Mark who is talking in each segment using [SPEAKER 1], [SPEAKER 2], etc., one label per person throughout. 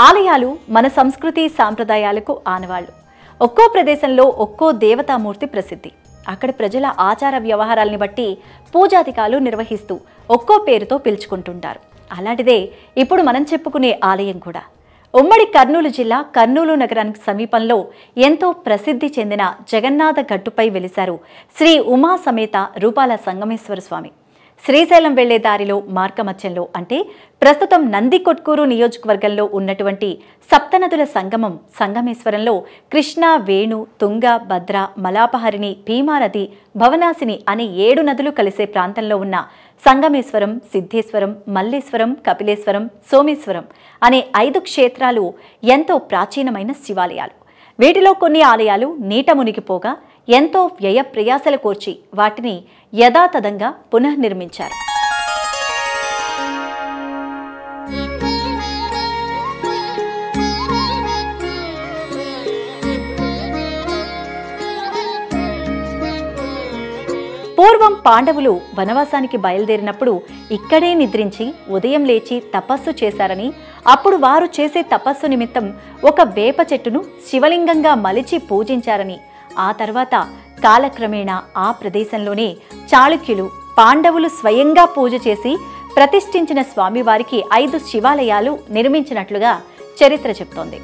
[SPEAKER 1] ఆలయాలు మన సంస్కృతి సాంప్రదాయాలకు ఆనవాళ్లు. ఒక్కో ప్రదేశంలో ఒక్కో దేవతామూర్తి ప్రసిద్ధి. అక్కడ ప్రజల ఆచార వ్యవహారాల్ని బట్టి పూజాధికాలు నిర్వహిస్తూ ఒక్కో పేరుతో పిలుచుకుంటుంటారు. అలాంటిదే ఇప్పుడు మనం చెప్పుకునే ఆలయం కూడా. ఉమ్మడి కర్నూలు జిల్లా కర్నూలు నగరానికి సమీపంలో ఎంతో ప్రసిద్ధి చెందిన జగన్నాథ గట్టుపై వెలిశారు శ్రీ ఉమా సమేత రూపాల సంగమేశ్వర స్వామి. శ్రీశైలం వెళ్లే దారిలో మార్గమధ్యంలో అంటే ప్రస్తుతం నందికొట్కూరు నియోజకవర్గంలో ఉన్నటువంటి సప్తనదుల సంగమం సంగమేశ్వరంలో కృష్ణ, వేణు, తుంగ, భద్ర, మలాపహరిణి, భీమానది, భవనాసిని అనే 7 నదులు కలిసే ప్రాంతంలో ఉన్న సంగమేశ్వరం, సిద్ధేశ్వరం, మల్లేశ్వరం, కపిలేశ్వరం, సోమేశ్వరం అనే 5 క్షేత్రాలు ఎంతో ప్రాచీనమైన శివాలయాలు. వీటిలో కొన్ని ఆలయాలు నీట మునిగిపోగా ఎంతో వ్యయ ప్రయాసలు కోర్చి వాటిని యథాతథంగా పునర్నిర్మించారు. పూర్వం పాండవులు వనవాసానికి బయలుదేరినప్పుడు ఇక్కడే నిద్రించి ఉదయం లేచి తపస్సు చేశారని, అప్పుడు వారు చేసే తపస్సు నిమిత్తం ఒక వేప చెట్టును శివలింగంగా మలిచి పూజించారని, ఆ తర్వాత కాలక్రమేణా ఆ ప్రదేశంలోనే చాళుక్యులు పాండవులు స్వయంగా పూజ చేసి ప్రతిష్ఠించిన స్వామివారికి 5 శివాలయాలు నిర్మించినట్లుగా చరిత్ర చెప్తోంది.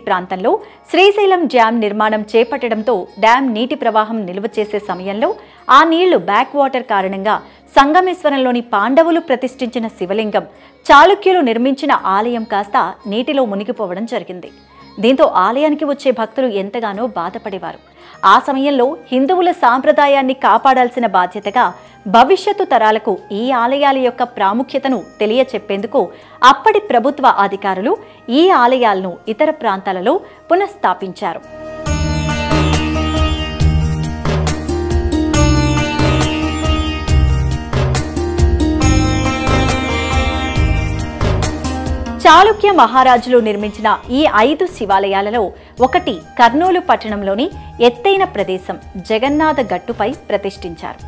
[SPEAKER 1] ప్రాంతంలో శ్రీశైలం డ్యాం నిర్మాణం చేపట్టడంతో డ్యాం నీటి ప్రవాహం నిల్వ చేసే సమయంలో ఆ నీళ్లు బ్యాక్ వాటర్ కారణంగా సంగమేశ్వరంలోని పాండవులు ప్రతిష్ఠించిన శివలింగం, చాళుక్యులు నిర్మించిన ఆలయం కాస్త నీటిలో మునిగిపోవడం జరిగింది. దీంతో ఆలయానికి వచ్చే భక్తులు ఎంతగానో బాధపడేవారు. ఆ సమయంలో హిందువుల సాంప్రదాయాన్ని కాపాడాల్సిన బాధ్యతగా భవిష్యత్తు తరాలకు ఈ ఆలయాల యొక్క ప్రాముఖ్యతను తెలియచెప్పేందుకు అప్పటి ప్రభుత్వ అధికారులు ఈ ఆలయాలను ఇతర ప్రాంతాలలో పునఃస్థాపించారు. చాళుక్య మహారాజులు నిర్మించిన ఈ 5 శివాలయాలలో ఒకటి కర్నూలు పట్టణంలోని ఎత్తైన ప్రదేశం జగన్నాథ గట్టుపై ప్రతిష్ఠించారు.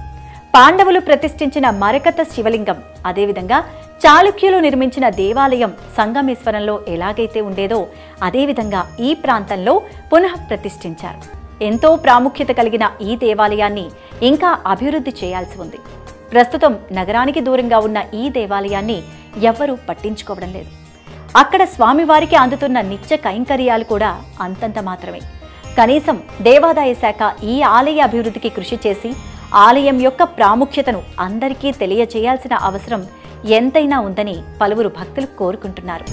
[SPEAKER 1] పాండవులు ప్రతిష్ఠించిన మరకత శివలింగం, అదేవిధంగా చాళుక్యులు నిర్మించిన దేవాలయం సంగమేశ్వరంలో ఎలాగైతే ఉండేదో అదేవిధంగా ఈ ప్రాంతంలో పునః ప్రతిష్ఠించారు. ఎంతో ప్రాముఖ్యత కలిగిన ఈ దేవాలయాన్ని ఇంకా అభివృద్ధి చేయాల్సి ఉంది. ప్రస్తుతం నగరానికి దూరంగా ఉన్న ఈ దేవాలయాన్ని ఎవ్వరూ పట్టించుకోవడం లేదు. అక్కడ స్వామివారికి అందుతున్న నిత్య కైంకర్యాలు కూడా అంతంత మాత్రమే. కనీసం దేవాదాయ శాఖ ఈ ఆలయ అభివృద్ధికి కృషి చేసి ఆలయం యొక్క ప్రాముఖ్యతను అందరికీ తెలియజేయాల్సిన అవసరం ఎంతైనా ఉందని పలువురు భక్తులు కోరుకుంటున్నారు.